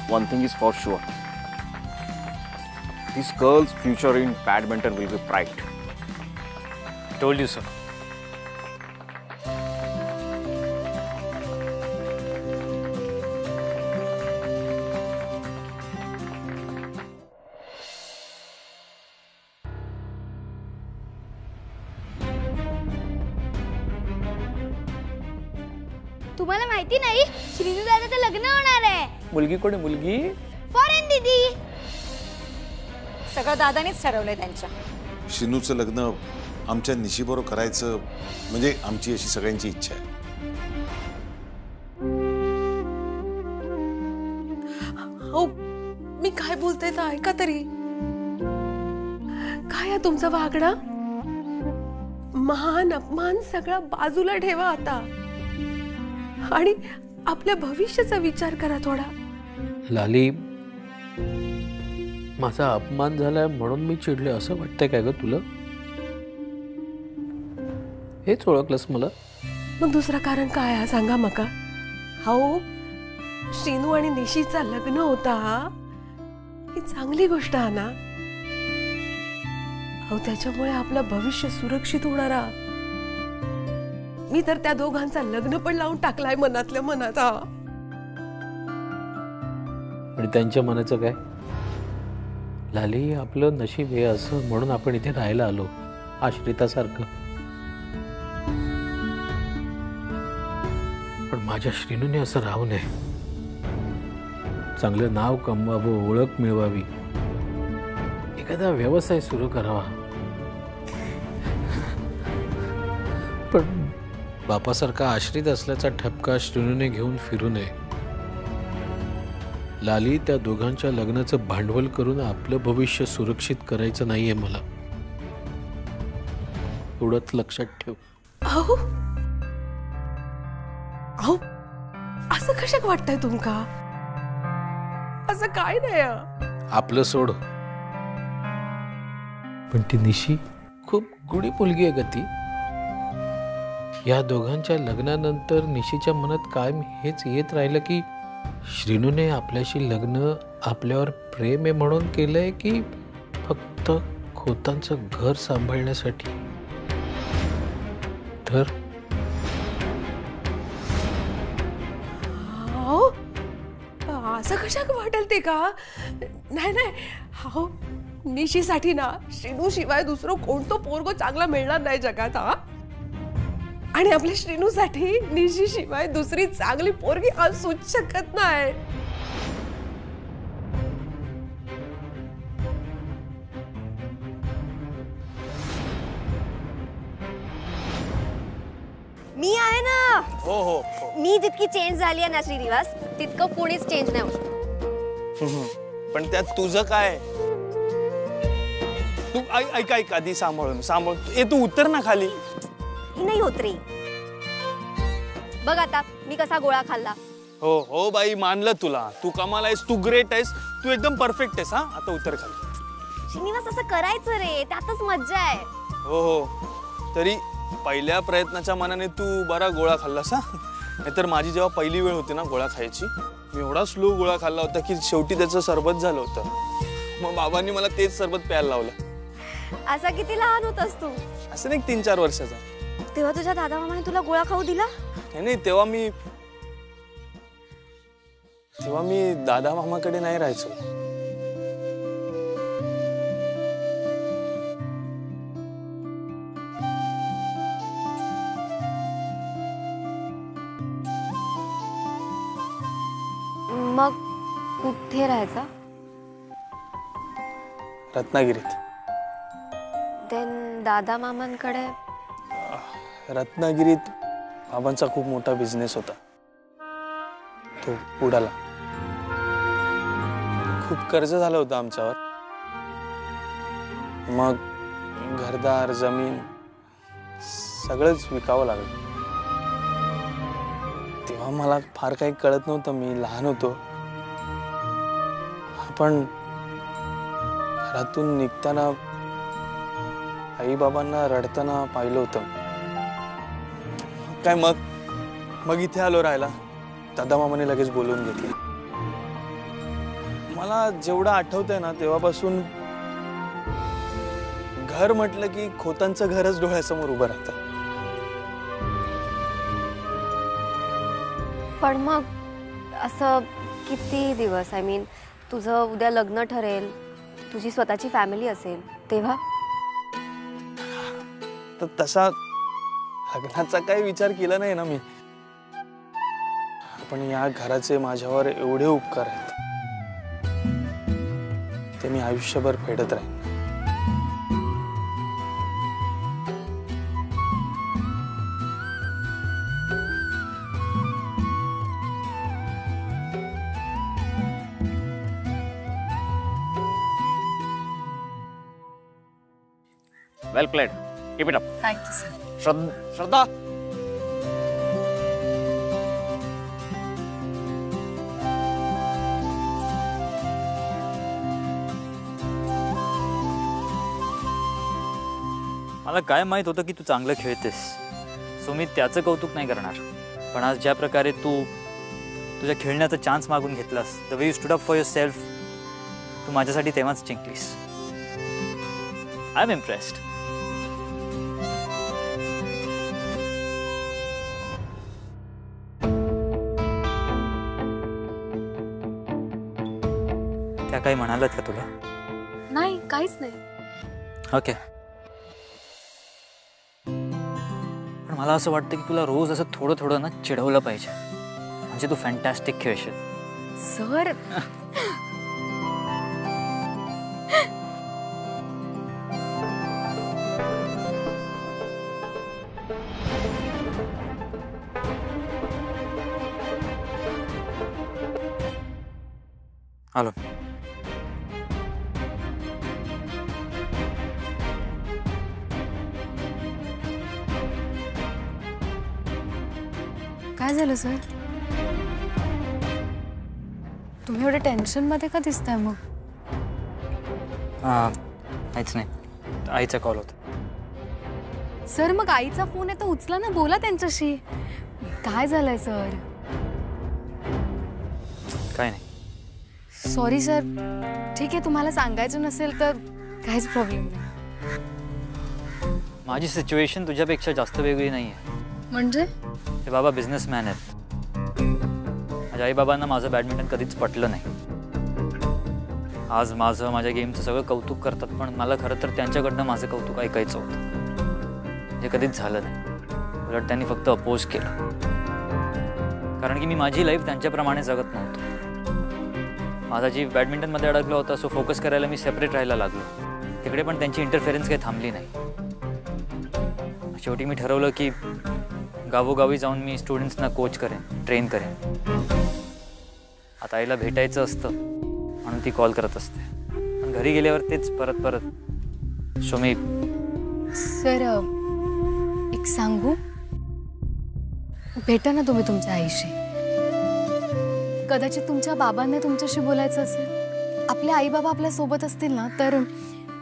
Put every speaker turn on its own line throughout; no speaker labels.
one thing is for sure. This girl's future in badminton will be bright.
I told you so.
तुम्हाला माहिती नाही श्रीनू दादाचं लग्न होणार आहे.
मुलगी कोण आहे मुलगी?
फॉरेन दीदी.
सगळं दादानीच ठरवलंय त्यांच्या.
श्रीनूचं लग्न आमच्या निशीबरोबर करायचं म्हणजे आमची अशी सगळ्यांची इच्छा आहे.
हो मी काय बोलते तर ऐका तरी. काय आहे तुमचं वागणं? मान अपमान सगळं बाजूला ठेवा आता आणि आपल्या भविष्याचा विचार करा थोडा.
लाली, माझा अपमान झालाय म्हणून मी चिडले असं वाटतंय काय ग तुला? हेच ओळखलंस मला?
मग दुसरं कारण काय आहे सांगा मका. हो श्रीनू आणि निशीचा लग्न होता ही चांगली गोष्ट आहे ना. हो त्याच्यामुळे आपलं भविष्य सुरक्षित होणार. मी तर त्या दोघांचा लग्न पण लावून टाकलाय मनातल्या मनात.
आणि त्यांच्या मनाचं काय? लाली, आपलं नशीब हे असं म्हणून आपण इथे राहायला आलो आश्रितासारखं. पण माझ्या श्रीनूने असं राहू नये. चांगलं नाव कमवावं, ओळख मिळवावी, एखादा व्यवसाय सुरू करावा. पण बापासारखा आश्रित असल्याचा ठपका श्रीनूने घेऊन फिरू नये. लाली, त्या दोघांच्या लग्नाचं भांडवल करून आपलं भविष्य सुरक्षित करायचं नाहीये मला. एवढंच लक्षात ठेव.
अहो अहो असं कशाक वाटतंय तुमका? असं काय नाही.
आपलं सोड. पण ती निशी खूप गुढी मुलगी आहे ग ती. या दोघांच्या लग्नानंतर निशीच्या मनात कायम हेच येत राहिलं की श्रीनूने आपल्याशी लग्न आपल्यावर प्रेम आहे म्हणून केलंय की फक्त खोतांचं घर सांभाळण्यासाठी. तर
असं कशाक वाटेल ते का? नाही नाही. हो निशीसाठी ना श्रीनू शिवाय दुसरं कोणतं पोरगो चांगला मिळणार नाही जगात. आणि आपल्या श्रीनूसाठी निशी शिवाय दुसरी चांगली पोरगी असूच शकत नाही.
मी आहे ना.
हो हो.
मी जितकी चेंज झाली आहे ना श्रीनिवास तितकं कोणीच चेंज नाही होत.
पण त्यात तुझं काय? तू ऐक ऐक आधी सांभाळून सांभाळ. तू उतर ना खाली.
नाही होत रे. बघ आता मी कसा गोळा खाल्ला.
हो हो बाई, मानलं तुला. तू कमाल आहेस, तू ग्रेट आहेस, तू एकदम परफेक्ट आहेस. हा आता उतर खाली.
श्रीनिवास असं करायचं रे, त्यातच मज्जा आहे.
हो हो. तरी पहिल्या प्रयत्नाच्या मनाने तू बरा गोळा खाल्लास. हा नाहीतर माझी जेव्हा पहिली वेळ होती ना गोळा खायची, मी एवढा स्लो गोळा खाल्ला होता की शेवटी त्याचं सरबत झालं होतं. मग बाबांनी मला तेच सरबत प्यायला लावलं.
असा किती लहान होतास तू?
असं नाही 3-4 वर्षाचा.
तेव्हा तुझ्या दादा मामाने तुला गोळा खाऊ दिला?
नाही, तेव्हा मी दादा मामाकडे नाही राहायचो.
मग कुठे राहायचा?
रत्नागिरीत.
देन दादा मामांकडे?
रत्नागिरीत बाबांचा खूप मोठा बिझनेस होता, तो बुडाला. खूप कर्ज झालं होतं आमच्यावर. मग घरदार जमीन सगळंच विकावं लागलं. तेव्हा मला फार काही कळत नव्हतं, मी लहान होतो. पण घरातून निघताना आई बाबांना रडताना पाहिलं होतं. काय मग इथे आलो राहायला. दादा मामाने लगेच बोलवून घेतलं. मला जेवढं आठवतंय ना तेव्हापासून घर म्हटलं की खोतांचं घरच डोळ्यासमोर उभं राहतं.
पण मग असं किती दिवस, आय मीन तुझं उद्या लग्न ठरेल, तुझी स्वतःची फॅमिली असेल तेव्हा?
तर तसा लग्नाचा काही विचार केला नाही ना मी. पण या घराचे माझ्यावर एवढे उपकार आहेत ते मी आयुष्यभर फेडत राहीन.
Well played. Keep it up.
Thank you sir.
Shraddha.
मला काय माहित होतं की तू चांगलं खेळतेस, सो मी त्याचं कौतुक नाही करणार. पण आज ज्या प्रकारे तू तुझ्या खेळण्याचा चान्स मागून घेतलास, the way you stood up for yourself, तू माझ्यासाठी तेव्हाच जिंकलीस. I am impressed. त्या काही म्हणालात का तुला?
नाही, काहीच नाही.
ओके. पण मला असं वाटतं की तुला रोज असं थोडं थोडं ना चिडवलं पाहिजे, म्हणजे तू फॅन्टॅस्टिक खेळशील.
सर
आलो.
काय झालं सर? तुम्ही एवढे टेन्शन मध्ये का दिसताय मग?
काहीच नाही, आईचा कॉल होता.
सर मग आईचा फोन आहे तर उचला ना, बोला त्यांच्याशी. काय झालंय सर?
काय नाही.
Sorry sir. ठीक आहे, तुम्हाला सांगायचं नसेल तर काहीच प्रॉब्लेम नाही.
माझी सिच्युएशन तुझ्यापेक्षा जास्त वेगळी नाही आहे.
म्हणजे?
हे बाबा बिझनेसमॅन आहेत. माझ्या आईबाबांना माझं बॅडमिंटन कधीच पटलं नाही. आज माझ्या गेमचं सगळं कौतुक करतात, पण मला खरं तर त्यांच्याकडनं माझं कौतुक ऐकायचं होतं. हे कधीच झालं नाही. उलट त्यांनी फक्त अपोज केलं, कारण की मी माझी लाईफ त्यांच्याप्रमाणे जगत नव्हतो. माझा जीव बॅडमिंटनमध्ये अडकला होता, सो फोकस करायला मी सेपरेट राहायला लागलो. तिकडे पण त्यांची इंटरफेरन्स काही थांबली नाही. शेवटी मी ठरवलं की गावोगावी जाऊन मी स्टुडंट्सना कोच करेन, ट्रेन करेन. आता आईला भेटायचं असतं म्हणून ती कॉल करत असते, पण घरी गेल्यावर तेच परत परत. सो मी
सर एक सांगू? भेटा ना तुम्ही तुमच्या आईशी. कदाचित तुमच्या बाबांना तुमच्याशी बोलायचं असेल. आपले आई बाबा आपल्या सोबत असतील ना तर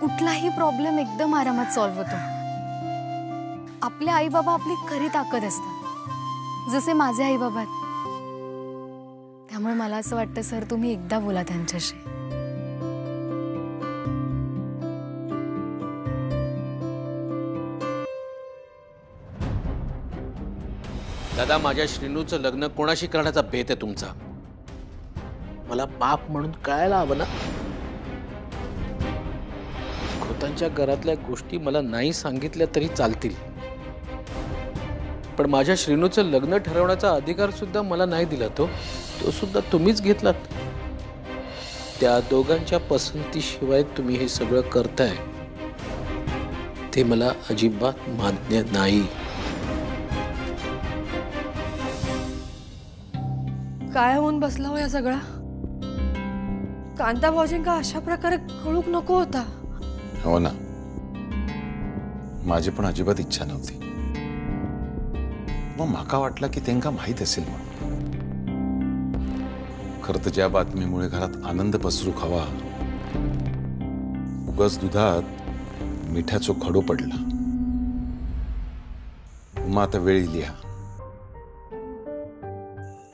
कुठलाही प्रॉब्लेम एकदम आरामात सॉल्व्ह होतो. आपले आई बाबा आपली खरी ताकद असतात, जसे माझे आई बाबा आहेत. त्यामुळे मला असं वाटतं सर तुम्ही एकदा बोला त्यांच्याशी.
दादा, माझ्या श्रीनूचं लग्न कोणाशी करण्याचा बेत आहे तुमचा? मला बाप म्हणून कळायला हवं ना. खोतांच्या घरातल्या गोष्टी मला नाही सांगितल्या तरी चालतील, पण माझ्या श्रीनूचं लग्न ठरवण्याचा अधिकार सुद्धा मला नाही दिला. तो सुद्धा तुम्हीच घेतलात. त्या दोघांच्या पसंतीशिवाय तुम्ही हे सगळं करताय ते मला अजिबात मान्य नाही.
काय होऊन बसला हो या सगळा? कांता भाऊजींका अशा प्रकारे कळूक नको होता.
हो ना, माझी पण अजिबात इच्छा नव्हती. मग माका वाटला की त्यांना माहीत असेल म्हणून. खरं तर ज्या बातमीमुळे घरात आनंद पसरू खावा, उगाच दुधात मिठाचो खडो पडला. मग आता वेळ लिहा,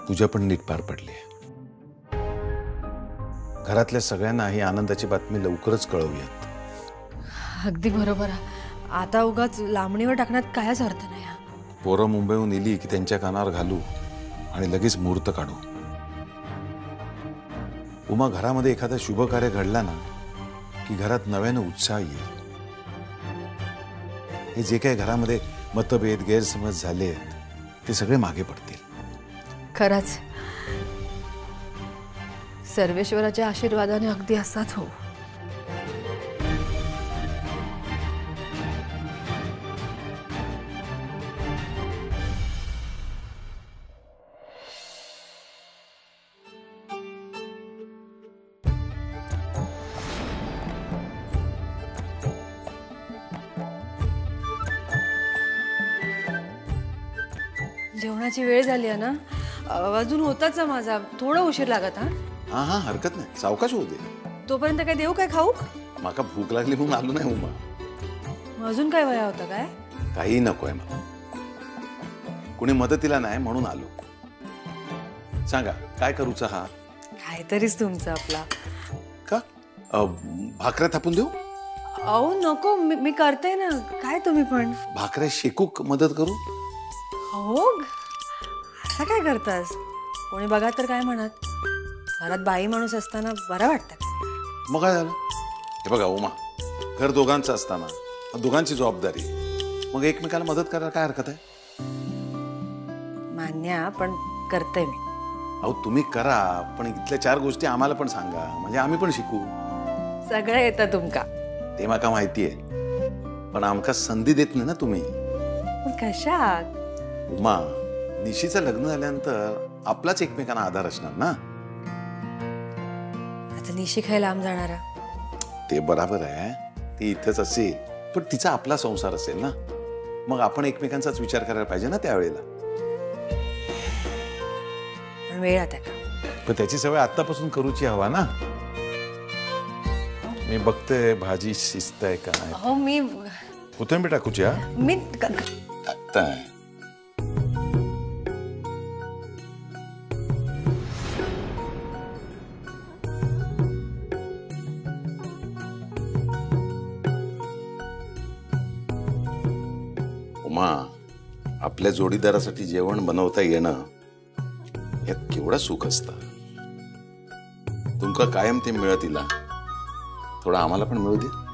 पूजा पण नीट पार पडली. घरातल्या सगळ्यांना ही आनंदाची बातमी लवकरच कळवूयात.
अगदी बरोबर. आता उगाच लांबणीवर टाकण्यात कायच अर्थ नाही.
पोरं मुंबईहून येली की त्यांच्या कानावर घालू आणि लगेच मुहूर्त काढू. उमा, घरामध्ये एखादा शुभ कार्य घडला ना की घरात नव्यानं उत्साह येईल. हे जे काही घरामध्ये मतभेद गैरसमज झाले आहेत ते सगळे मागे पडतील.
खरंच सर्वेश्वराच्या आशीर्वादाने अगदी असाच हो. जेवणाची वेळ झाली आहे ना. अजून होताच माझा थोडा उशीर लागत.
हा हा, हरकत नाही, सावकाश होऊ दे.
तोपर्यंत काय देऊ काय खाऊ?
माका भूक लागली म्हणून आलो नाही उमा.
अजून काय वया होता काय?
काही नकोय मला. कुणी मदतीला नाही म्हणून आलो. सांगा काय करूचा हा?
काहीतरीच तुमचं आपला.
का भाकऱ्या थापून देऊ?
अहो नको, मी करते ना. काय तुम्ही पण
भाकऱ्या शेकूक मदत करू?
हो, असं काय करतास? कोणी बघा तर काय म्हणत? घरात बाई माणूस असताना बरं वाटतं.
मग काय झालं? हे बघा उमा, घर दोघांचं असताना दोघांची जबाबदारी, मग एकमेकाला मदत करायला काय हरकत आहे?
मान्य, पण करते मी.
अहो तुम्ही करा, पण इथल्या 4 गोष्टी आम्हाला पण सांगा, म्हणजे आम्ही पण शिकू.
सगळं येतं तुमका.
ते माका माहिती आहे, पण आमका संधी देत नाही ना तुम्ही.
कशात?
उमा, निशीचं लग्न झाल्यानंतर आपलाच एकमेकांना आधार असणार ना.
आता निशी खायला लांब जाणारा.
ते बरोबर आहे, ती इथंच असेल, पण तिचा आपला संसार असेल ना. मग आपण एकमेकांचाच विचार करायला पाहिजे ना त्यावेळेला.
पण वेळ आता का?
पण त्याची सवय आतापासून करूची हवा ना. मी बघते भाजी शिस्त आहे का नाही.
हो, मी
कोथिंबीर टाकूची? हा,
मी
टाकताय. उमा, आपल्या जोडीदारासाठी जेवण बनवता येणं यात केवढं सुख असतं. तुमका कायम ते मिळत, थोडं आम्हाला पण मिळू दे.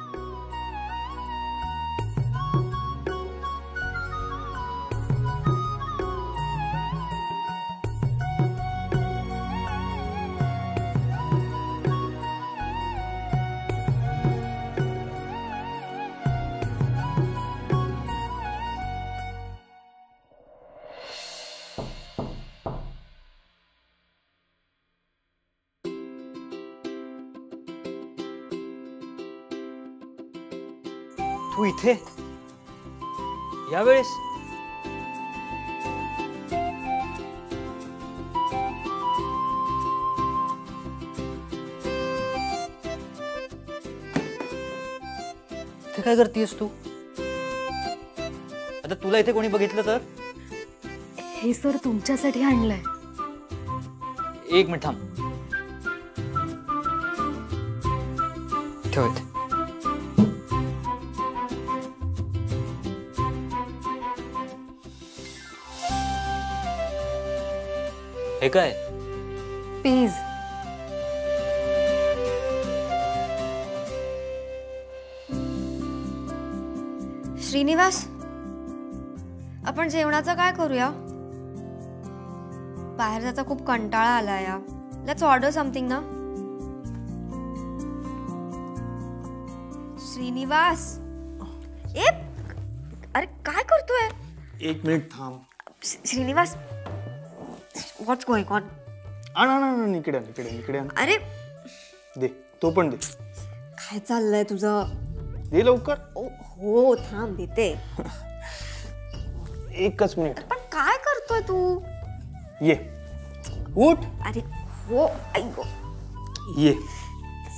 तू इथे यावेळेस? इथे काय करतेस तू? आता तुला इथे कोणी बघितलं तर?
हे सर तुमच्यासाठी आणलंय.
एक मिनिट थांब. ठेव इथे. हे काय?
प्लीज.
श्रीनिवास, आपण जेवणाचं काय करूया? बाहेर जायचा खूप कंटाळा आला या. लेट्स ऑर्डर समथिंग ना. श्रीनिवास, ए अरे काय करतोय?
1 मिनिट थांब.
श्रीनिवास, व्हॉट्स गोइंग ऑन?
आण इकडे आण.
अरे
दे, तो पण दे.
काय चाललंय तुझं?
दे लवकर.
हो थांब, देते.
1च मिनिट.
पण काय करतोय तू?
ये, उठ.
अरे हो, ऐक.
ये.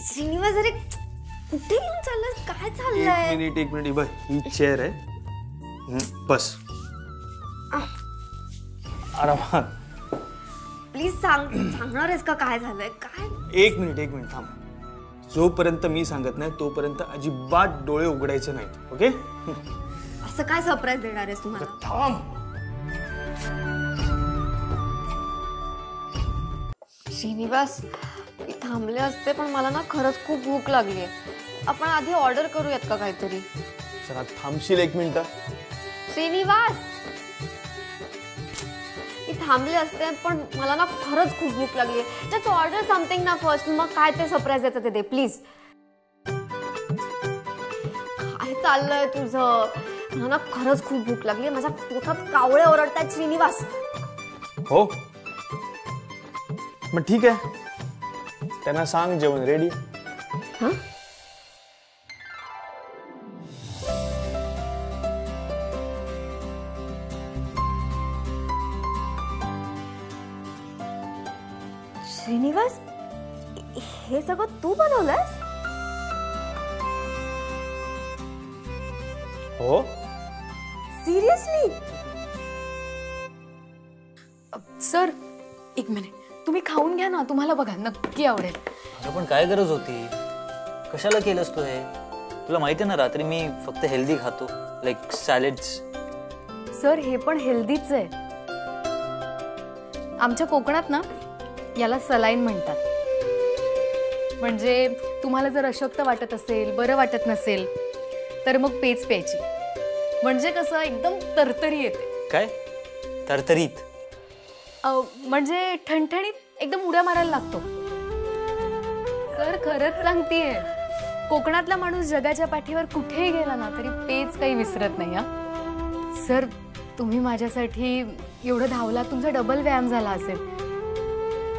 श्रीनिवास, अरे कुठे घेऊन चाललास? काय चाललंय?
1 मिनिट. बघ, ही चेअर आहे. बस आरामात.
प्लीज सांगणार आहेस का काय झालंय काय?
एक मिनिट थांब. जोपर्यंत मी सांगत नाही तोपर्यंत अजिबात डोळे उघडायचे नाहीत. ओके?
असं काय सरप्राईज देणार आहेस तुम्हाला?
थांब.
श्रीनिवास, मी थांबले असते पण मला ना खरंच खूप भूक लागली. आपण आधी ऑर्डर करूयात का काहीतरी?
जरा थांबशील 1 मिनिट?
श्रीनिवास, मी थांबले असते पण मला ना खरंच खूप भूक लागली. जस्ट ऑर्डर समथिंग ना फर्स्ट, मग काय ते सरप्राईज द्यायचं ते दे प्लीज. काय चाललंय तुझं? मला ना खरंच खूप भूक लागली. माझ्या पोटात कावळे ओरडतायत श्रीनिवास.
हो मग ठीक आहे, त्यांना सांग जेवण रेडी.
हा? श्रीनिवास, हे सगळं तू बनवलंस?
हो.
सिरियसली?
सर एक मिनिट, तुम्ही खाऊन घ्या ना, तुम्हाला बघा नक्की आवडेल.
अगं पण काय गरज होती? कशाला केलंस तू हे? तुला माहिती आहे ना रात्री मी फक्त हेल्दी खातो, लाईक सॅलेड्स.
सर हे पण हेल्दीच आहे. आमच्या कोकणात ना याला सलाईन म्हणतात. म्हणजे तुम्हाला जर अशक्त वाटत असेल, बरं वाटत नसेल तर मग पेज प्यायची. म्हणजे कसं एकदम तरतरी येते.
काय तरतरीत?
म्हणजे ठणठणीत एकदम उड्या मारायला लागतो. सर खरंच सांगतेय, कोकणातला माणूस जगाच्या पाठीवर कुठेही गेला ना तरी पेज काही विसरत नाही. हा सर, तुम्ही माझ्यासाठी एवढं धावला, तुमचा डबल व्यायाम झाला असेल.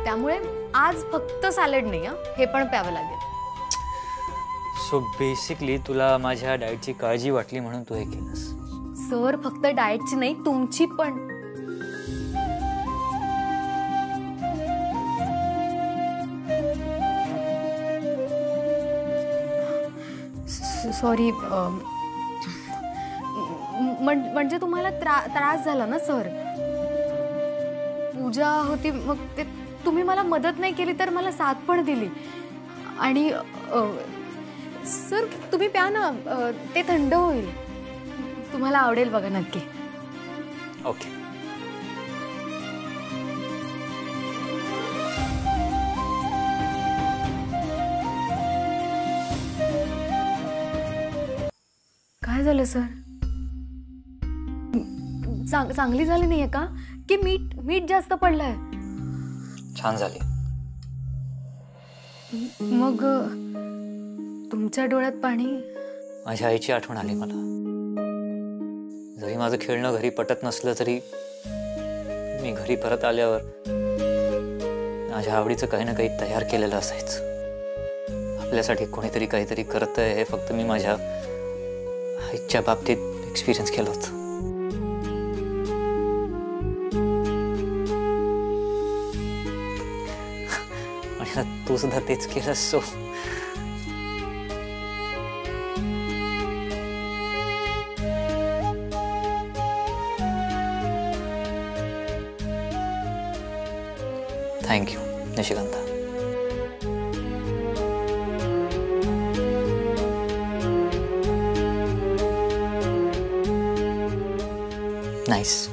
त्यामुळे आज फक्त सॅलड नाही, हे पण प्यावं लागेल.
सो बेसिकली तुला माझ्या डाएटची काळजी वाटली म्हणून तू हे केलंस?
सर फक्त डाएटची नाही, तुमची पण. सॉरी, म्हणजे तुम्हाला त्रास झाला ना सर? पूजा होती, मग ते तुम्ही मला मदत नाही केली तर मला साथ पण दिली. आणि सर तुम्ही प्या ना, ते थंड होईल. तुम्हाला आवडेल बघा नक्की.
ओके.
काय झालं सर? चांगली झाली नाहीये का? की मीठ जास्त पडलंय?
छान झाली.
मग तुमच्या डोळ्यात पाणी?
माझ्या आईची आठवण आली मला. जरी माझं खेळणं घरी पटत नसलं तरी मी घरी परत आल्यावर माझ्या आवडीचं काही ना काही तयार केलेलं असायचं. आपल्यासाठी कोणीतरी काहीतरी करतंय हे फक्त मी माझ्या आईच्या बाबतीत एक्सपिरियन्स केलं होतं. आणि तू सुद्धा तेच केलंस. सो थँक्यू निशिकांता. नाईस.